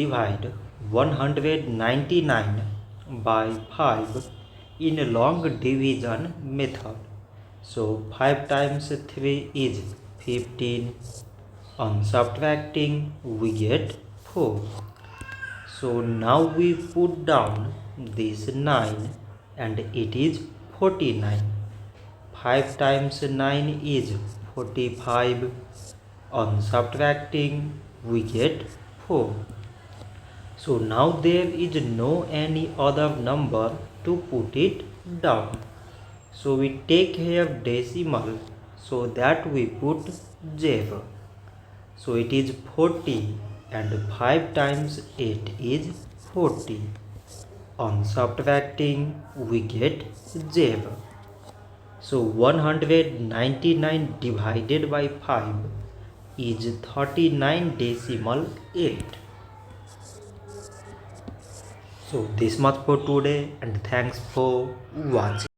divide 199 by 5 in a long division method. So 5 times 3 is 15. On subtracting we get 4. So now we put down this 9 and it is 49. 5 times 9 is 45. On subtracting we get 4. So now there is no any other number to put it down. So we take here decimal, so that we put 0. So it is 40 and 5 times 8 is 40. On subtracting we get 0. So 199 divided by 5 is 39.8. So this much for today and thanks for watching.